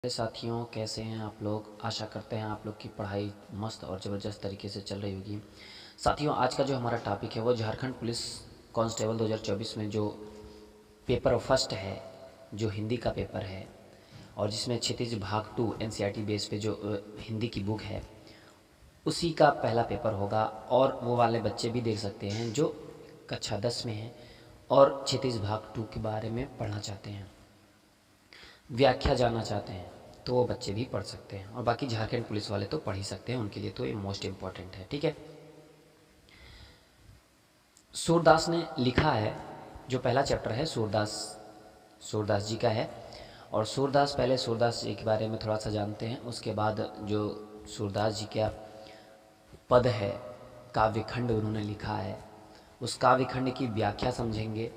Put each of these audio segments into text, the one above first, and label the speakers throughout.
Speaker 1: मेरे साथियों, कैसे हैं आप लोग। आशा करते हैं आप लोग की पढ़ाई मस्त और ज़बरदस्त तरीके से चल रही होगी। साथियों, आज का जो हमारा टॉपिक है वो झारखंड पुलिस कांस्टेबल 2024 में जो पेपर फर्स्ट है, जो हिंदी का पेपर है और जिसमें क्षितिज भाग 2 एनसीईआरटी बेस पे जो हिंदी की बुक है उसी का पहला पेपर होगा। और वो वाले बच्चे भी देख सकते हैं जो कक्षा 10 में हैं और क्षितिज भाग 2 के बारे में पढ़ना चाहते हैं, व्याख्या जानना चाहते हैं, तो वो बच्चे भी पढ़ सकते हैं। और बाकी झारखंड पुलिस वाले तो पढ़ ही सकते हैं, उनके लिए तो ये मोस्ट इम्पॉर्टेंट है। ठीक है, सूरदास ने लिखा है, जो पहला चैप्टर है सूरदास जी का है। और पहले सूरदास जी के बारे में थोड़ा सा जानते हैं, उसके बाद जो सूरदास जी का पद है, काव्यखंड उन्होंने लिखा है, उस काव्यखंड की व्याख्या समझेंगे।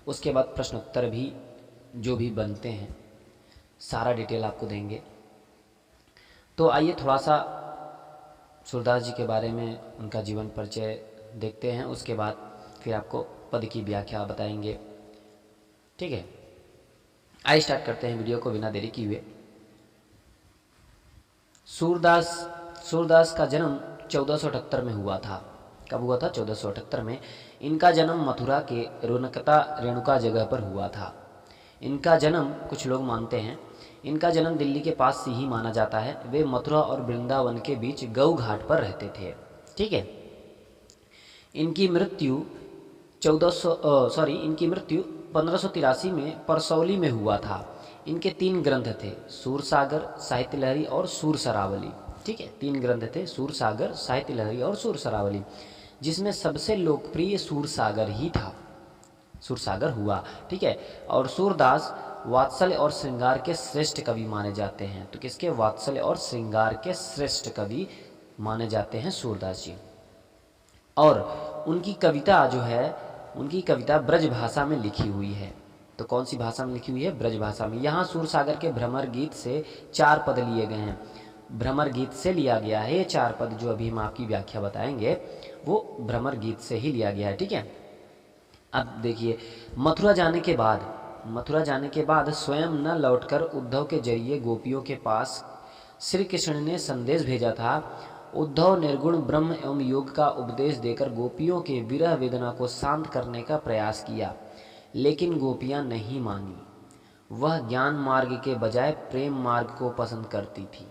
Speaker 1: उसके बाद प्रश्न उत्तर भी जो भी बनते हैं सारा डिटेल आपको देंगे। तो आइए थोड़ा सा सूरदास जी के बारे में, उनका जीवन परिचय देखते हैं। उसके बाद फिर आपको पद की व्याख्या बताएंगे। ठीक है, आइए स्टार्ट करते हैं वीडियो को बिना देरी किए हुए। सूरदास का जन्म 1478 में हुआ था। कब हुआ था? 1478 में। इनका जन्म मथुरा के रोनकता रेणुका जगह पर हुआ था। इनका जन्म, कुछ लोग मानते हैं इनका जन्म दिल्ली के पास से ही माना जाता है। वे मथुरा और वृंदावन के बीच गऊ घाट पर रहते थे। ठीक है, इनकी मृत्यु 1583 में परसौली में हुआ था। इनके 3 ग्रंथ थे, सूरसागर, साहित्य लहरी और सूरसरावली। ठीक है, 3 ग्रंथ थे, सूरसागर, साहित्य लहरी और सूरसरावली, जिसमें सबसे लोकप्रिय सूरसागर ही था, सूरसागर हुआ। ठीक है, और सूरदास वात्सल्य और श्रृंगार के श्रेष्ठ कवि माने जाते हैं। तो किसके? वात्सल्य और श्रृंगार के श्रेष्ठ कवि माने जाते हैं सूरदास जी। और उनकी कविता जो है, उनकी कविता ब्रज भाषा में लिखी हुई है। तो कौन सी भाषा में लिखी हुई है? ब्रज भाषा में। यहाँ सूरसागर के भ्रमर गीत से 4 पद लिए गए हैं। भ्रमर गीत से लिया गया है ये 4 पद, जो अभी हम आपकी व्याख्या बताएंगे वो भ्रमर गीत से ही लिया गया है। ठीक है, अब देखिए, मथुरा जाने के बाद स्वयं न लौटकर उद्धव के जरिए गोपियों के पास श्री कृष्ण ने संदेश भेजा था। उद्धव निर्गुण ब्रह्म एवं योग का उपदेश देकर गोपियों के विरह वेदना को शांत करने का प्रयास किया, लेकिन गोपियां नहीं मानी। वह ज्ञान मार्ग के बजाय प्रेम मार्ग को पसंद करती थी,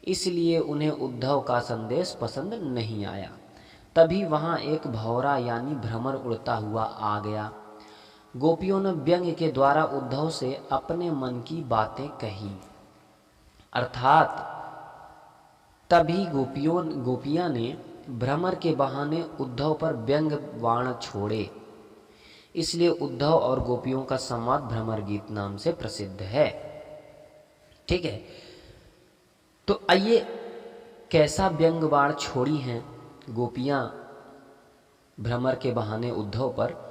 Speaker 1: इसलिए उन्हें उद्धव का संदेश पसंद नहीं आया। तभी वहाँ एक भौरा यानी भ्रमर उड़ता हुआ आ गया। गोपियों ने व्यंग्य के द्वारा उद्धव से अपने मन की बातें कही, अर्थात तभी गोपियां ने भ्रमर के बहाने उद्धव पर व्यंग बाण छोड़े। इसलिए उद्धव और गोपियों का संवाद भ्रमर गीत नाम से प्रसिद्ध है। ठीक है, तो आइए, कैसा व्यंग बाण छोड़ी हैं गोपियां भ्रमर के बहाने उद्धव पर,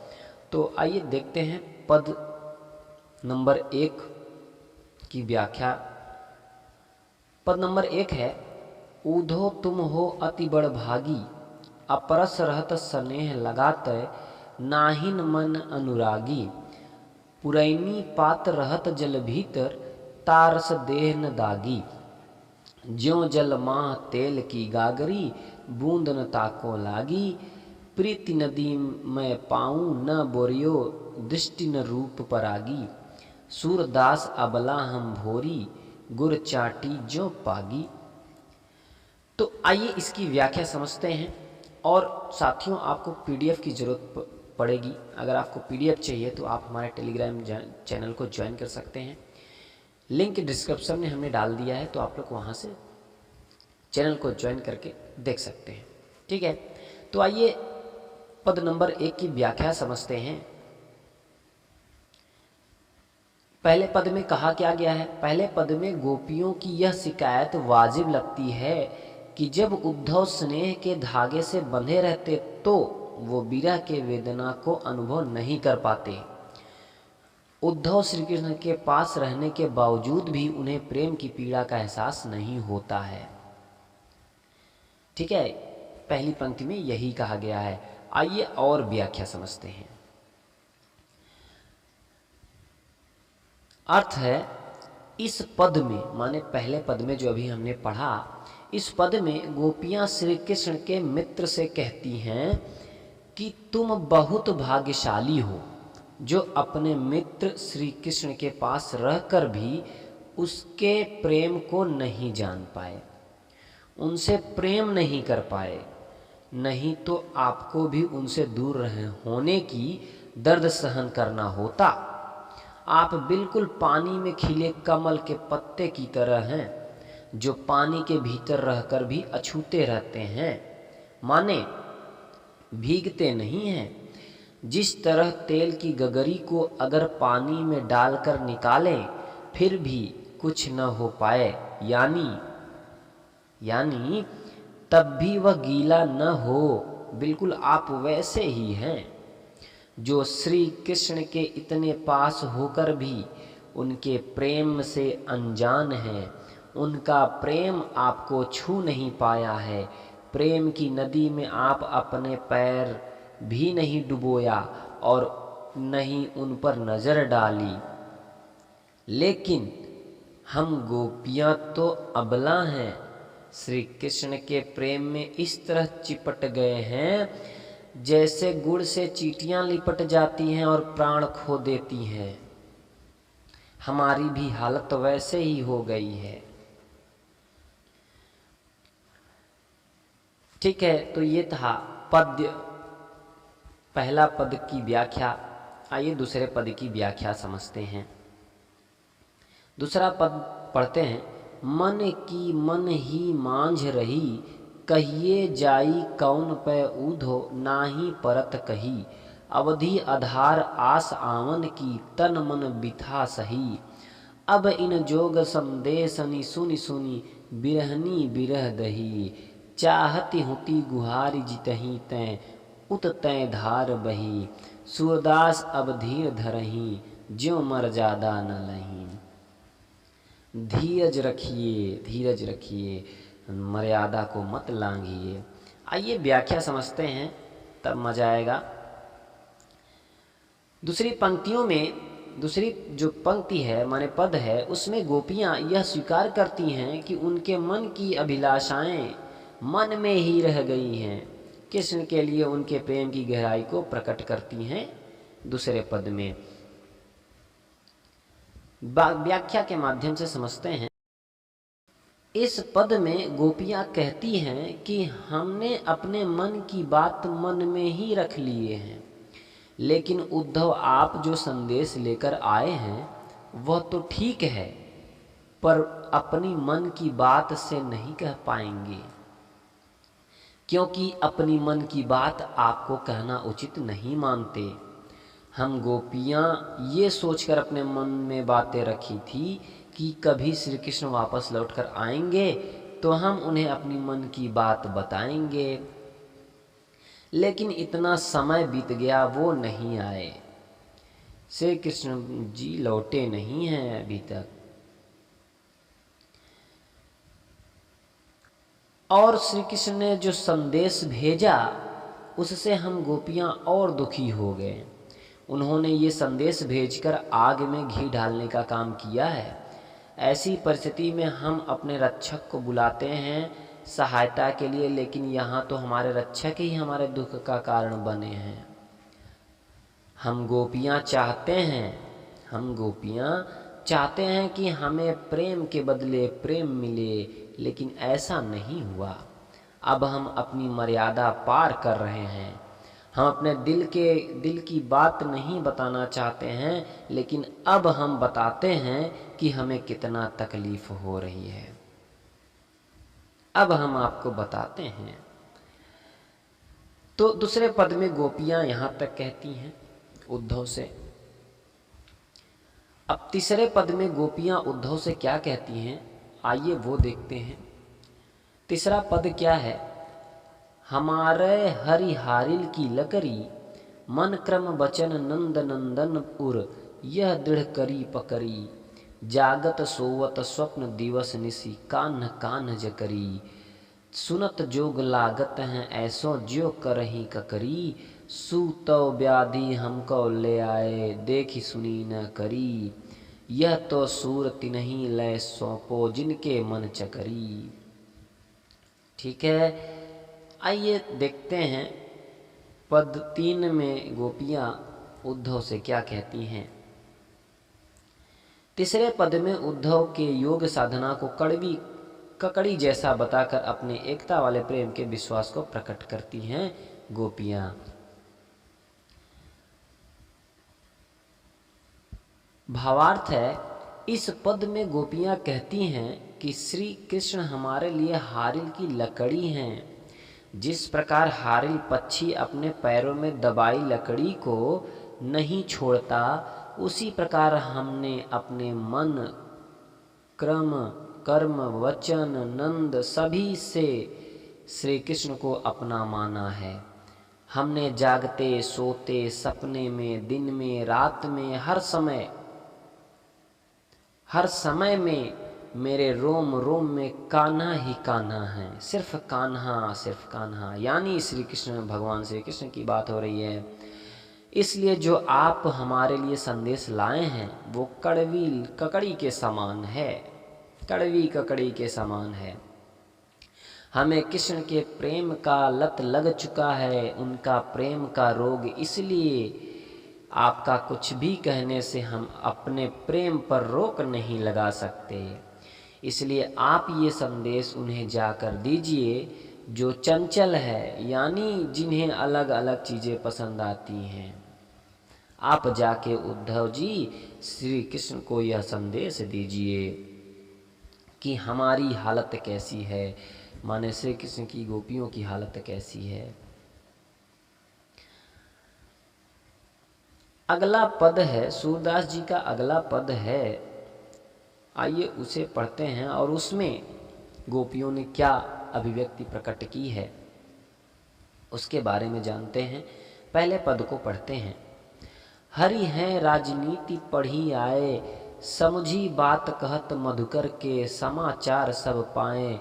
Speaker 1: तो आइए देखते हैं पद नंबर 1 की व्याख्या। पद नंबर 1 है, ऊधो तुम हो अति बड़ भागी, अपरस रहत स्नेह लगात, नाहिन मन अनुरागी, पुरैनी पात रहत जल भीतर, तारस देह न दागी, ज्यों जल माह तेल की गागरी, बूंद न ताको लागी, प्रीति नदी मैं पाऊँ न बोरियो, दृष्टि न रूप परागी, सूरदास अबला हम भोरी, गुर चाटी जो पागी। तो आइए इसकी व्याख्या समझते हैं। और साथियों, आपको पीडीएफ की ज़रूरत पड़ेगी। अगर आपको पीडीएफ चाहिए तो आप हमारे टेलीग्राम चैनल को ज्वाइन कर सकते हैं। लिंक डिस्क्रिप्शन में हमने डाल दिया है, तो आप लोग वहाँ से चैनल को ज्वाइन करके देख सकते हैं। ठीक है, तो आइए पद नंबर 1 की व्याख्या समझते हैं। पहले पद में कहा क्या गया है? पहले पद में गोपियों की यह शिकायत वाजिब लगती है कि जब उद्धव स्नेह के धागे से बंधे रहते तो वो विरह के वेदना को अनुभव नहीं कर पाते। उद्धव श्री कृष्ण के पास रहने के बावजूद भी उन्हें प्रेम की पीड़ा का एहसास नहीं होता है। ठीक है, पहली पंक्ति में यही कहा गया है। आइए और व्याख्या समझते हैं। अर्थ है, इस पद में माने पहले पद में जो अभी हमने पढ़ा, इस पद में गोपियाँ श्री कृष्ण के मित्र से कहती हैं कि तुम बहुत भाग्यशाली हो जो अपने मित्र श्री कृष्ण के पास रहकर भी उसके प्रेम को नहीं जान पाए, उनसे प्रेम नहीं कर पाए, नहीं तो आपको भी उनसे दूर रहे होने की दर्द सहन करना होता। आप बिल्कुल पानी में खिले कमल के पत्ते की तरह हैं, जो पानी के भीतर रहकर भी अछूते रहते हैं, माने भीगते नहीं हैं। जिस तरह तेल की गगरी को अगर पानी में डालकर निकालें फिर भी कुछ न हो पाए, यानी तब भी वह गीला न हो, बिल्कुल आप वैसे ही हैं जो श्री कृष्ण के इतने पास होकर भी उनके प्रेम से अनजान हैं। उनका प्रेम आपको छू नहीं पाया है, प्रेम की नदी में आप अपने पैर भी नहीं डुबोया और नहीं उन पर नज़र डाली। लेकिन हम गोपियाँ तो अबला हैं, श्री कृष्ण के प्रेम में इस तरह चिपट गए हैं जैसे गुड़ से चींटियाँ लिपट जाती हैं और प्राण खो देती हैं। हमारी भी हालत वैसे ही हो गई है। ठीक है, तो ये था पद्य, पहला पद की व्याख्या। आइए दूसरे पद की व्याख्या समझते हैं। दूसरा पद पढ़ते हैं। मन की मन ही मांझ रही, कहिए जाई कौन पै ऊधो, नाही परत कही। अवधि आधार आस आवन की, तन मन बिथा सही। अब इन जोग संदेशनि सुनि सुनि, बिरहनी बिरह दही। चाहती हुती गुहारी जितही तैं, उत तैं धार बही। सूरदास अब धीर धरही, ज्यों मर्यादा न लही। धीरज रखिए, मर्यादा को मत लांघिए। आइए व्याख्या समझते हैं, तब मजा आएगा। दूसरी पंक्तियों में, दूसरी जो पंक्ति है माने पद है, उसमें गोपियाँ यह स्वीकार करती हैं कि उनके मन की अभिलाषाएं मन में ही रह गई हैं। कृष्ण के लिए उनके प्रेम की गहराई को प्रकट करती हैं दूसरे पद में। व्याख्या के माध्यम से समझते हैं। इस पद में गोपियाँ कहती हैं कि हमने अपने मन की बात मन में ही रख लिए हैं, लेकिन उद्धव आप जो संदेश लेकर आए हैं वह तो ठीक है, पर अपनी मन की बात से नहीं कह पाएंगे, क्योंकि अपनी मन की बात आपको कहना उचित नहीं मानते। हम गोपियाँ ये सोचकर अपने मन में बातें रखी थी कि कभी श्री कृष्ण वापस लौटकर आएंगे तो हम उन्हें अपनी मन की बात बताएंगे, लेकिन इतना समय बीत गया, वो नहीं आए। श्री कृष्ण जी लौटे नहीं हैं अभी तक। और श्री कृष्ण ने जो संदेश भेजा उससे हम गोपियाँ और दुखी हो गए। उन्होंने ये संदेश भेजकर आग में घी डालने का काम किया है। ऐसी परिस्थिति में हम अपने रक्षक को बुलाते हैं सहायता के लिए, लेकिन यहाँ तो हमारे रक्षक ही हमारे दुख का कारण बने हैं। हम गोपियाँ चाहते हैं कि हमें प्रेम के बदले प्रेम मिले, लेकिन ऐसा नहीं हुआ। अब हम अपनी मर्यादा पार कर रहे हैं। हम अपने दिल की बात नहीं बताना चाहते हैं, लेकिन अब हम बताते हैं कि हमें कितना तकलीफ हो रही है। अब हम आपको बताते हैं। तो दूसरे पद में गोपियां यहां तक कहती हैं उद्धव से। अब तीसरे पद में गोपियां उद्धव से क्या कहती हैं, आइए वो देखते हैं। तीसरा पद क्या है। हमारे हरिहारिल की लकरी, मन क्रम बचन नंद नंदन पुर, यह दृढ़ करी पकरी। जागत सोवत स्वप्न दिवस निसी, कान्ह कान्ह जकरी। सुनत जोग लागत हैं ऐसो ज्यो करही ककरी। सूतो व्याधि हमको ले आए, देखी सुनी न करी। यह तो सूर तिन्हीं लय सौंपो जिनके मन चकरी। ठीक है, आइए देखते हैं पद 3 में गोपियाँ उद्धव से क्या कहती हैं। तीसरे पद में उद्धव के योग साधना को कड़वी ककड़ी जैसा बताकर अपने एकता वाले प्रेम के विश्वास को प्रकट करती हैं गोपियाँ। भावार्थ है, इस पद में गोपियाँ कहती हैं कि श्री कृष्ण हमारे लिए हारिल की लकड़ी हैं। जिस प्रकार हारिल पक्षी अपने पैरों में दबाई लकड़ी को नहीं छोड़ता, उसी प्रकार हमने अपने मन, क्रम, कर्म, वचन, नंद सभी से श्री कृष्ण को अपना माना है। हमने जागते, सोते, सपने में, दिन में, रात में, हर समय में मेरे रोम रोम में कान्हा ही कान्हा है। सिर्फ कान्हा, यानी श्री कृष्ण, भगवान श्री कृष्ण की बात हो रही है। इसलिए जो आप हमारे लिए संदेश लाए हैं वो कड़वी ककड़ी के समान है। हमें कृष्ण के प्रेम का लत लग चुका है, उनका प्रेम का रोग, इसलिए आपका कुछ भी कहने से हम अपने प्रेम पर रोक नहीं लगा सकते। इसलिए आप ये संदेश उन्हें जाकर दीजिए जो चंचल है, यानी जिन्हें अलग अलग चीज़ें पसंद आती हैं। आप जाके उद्धव जी श्री कृष्ण को यह संदेश दीजिए कि हमारी हालत कैसी है, माने श्री कृष्ण की गोपियों की हालत कैसी है। अगला पद है, सूरदास जी का अगला पद है, आइए उसे पढ़ते हैं और उसमें गोपियों ने क्या अभिव्यक्ति प्रकट की है उसके बारे में जानते हैं। पहले पद को पढ़ते हैं। हरि हैं राजनीति पढ़ी आए, समझी बात कहत मधुकर के, समाचार सब पाए,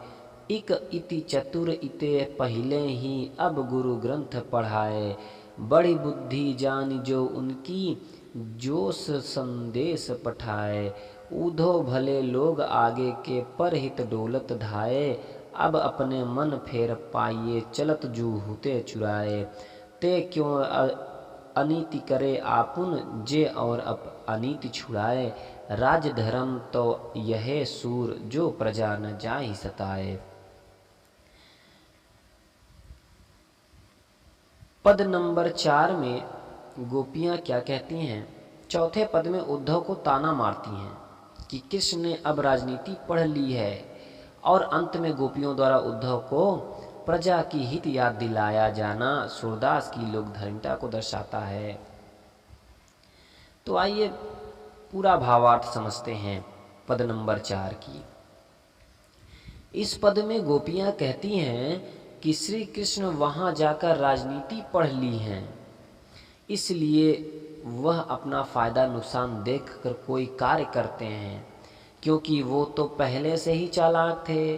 Speaker 1: इक इति चतुर इते पहले ही, अब गुरु ग्रंथ पढ़ाए, बड़ी बुद्धि जान जो उनकी, जोश संदेश पठाए, ऊधो भले लोग आगे के पर हित डोलत धाये, अब अपने मन फेर पाइए चलत जू हुते चुराए, ते क्यों अनीति करे आपुन जे और अप अनीति छुड़ाए, राज धर्म तो यह सूर जो प्रजा न जाहि सताए। पद नंबर 4 में गोपियाँ क्या कहती हैं। चौथे पद में उद्धव को ताना मारती हैं कि कृष्ण ने अब राजनीति पढ़ ली है, और अंत में गोपियों द्वारा उद्धव को प्रजा की हित याद दिलाया जाना सूरदास की लोक धर्मिता को दर्शाता है। तो आइए पूरा भावार्थ समझते हैं पद नंबर 4 की। इस पद में गोपियाँ कहती हैं कि श्री कृष्ण वहाँ जाकर राजनीति पढ़ ली हैं, इसलिए वह अपना फ़ायदा नुकसान देखकर कोई कार्य करते हैं, क्योंकि वो तो पहले से ही चालाक थे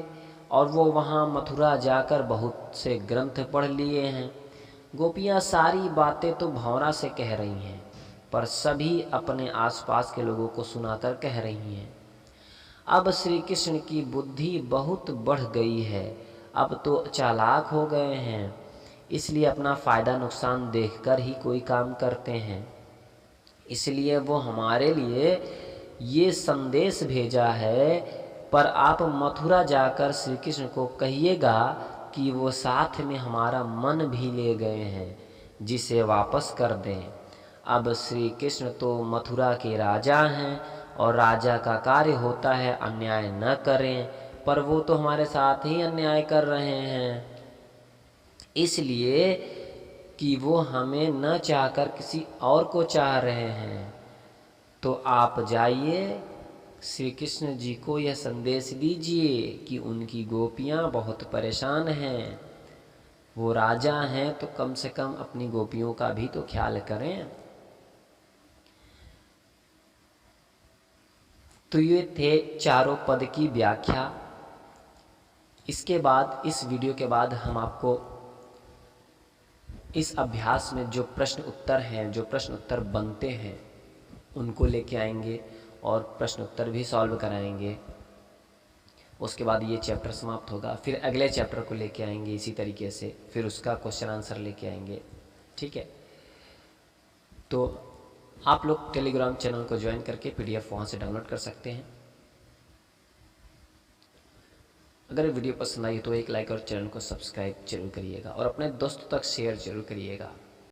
Speaker 1: और वो वहाँ मथुरा जाकर बहुत से ग्रंथ पढ़ लिए हैं। गोपियाँ सारी बातें तो भौरा से कह रही हैं, पर सभी अपने आसपास के लोगों को सुनाकर कह रही हैं। अब श्री कृष्ण की बुद्धि बहुत बढ़ गई है, अब तो चालाक हो गए हैं, इसलिए अपना फ़ायदा नुकसान देखकर ही कोई काम करते हैं। इसलिए वो हमारे लिए ये संदेश भेजा है, पर आप मथुरा जाकर श्री कृष्ण को कहिएगा कि वो साथ में हमारा मन भी ले गए हैं, जिसे वापस कर दें। अब श्री कृष्ण तो मथुरा के राजा हैं और राजा का कार्य होता है अन्याय न करें, पर वो तो हमारे साथ ही अन्याय कर रहे हैं, इसलिए कि वो हमें न चाहकर किसी और को चाह रहे हैं। तो आप जाइए श्री कृष्ण जी को यह संदेश दीजिए कि उनकी गोपियाँ बहुत परेशान हैं, वो राजा हैं तो कम से कम अपनी गोपियों का भी तो ख्याल करें। तो ये थे चारों पद की व्याख्या। इसके बाद, इस वीडियो के बाद हम आपको इस अभ्यास में जो प्रश्न उत्तर हैं, जो प्रश्न उत्तर बनते हैं, उनको लेके आएंगे और प्रश्न उत्तर भी सॉल्व कराएंगे। उसके बाद ये चैप्टर समाप्त होगा, फिर अगले चैप्टर को लेके आएंगे इसी तरीके से, फिर उसका क्वेश्चन आंसर लेके आएंगे। ठीक है, तो आप लोग टेलीग्राम चैनल को ज्वाइन करके PDF वहाँ से डाउनलोड कर सकते हैं। अगर वीडियो पसंद आई तो एक लाइक और चैनल को सब्सक्राइब जरूर करिएगा और अपने दोस्तों तक शेयर जरूर करिएगा।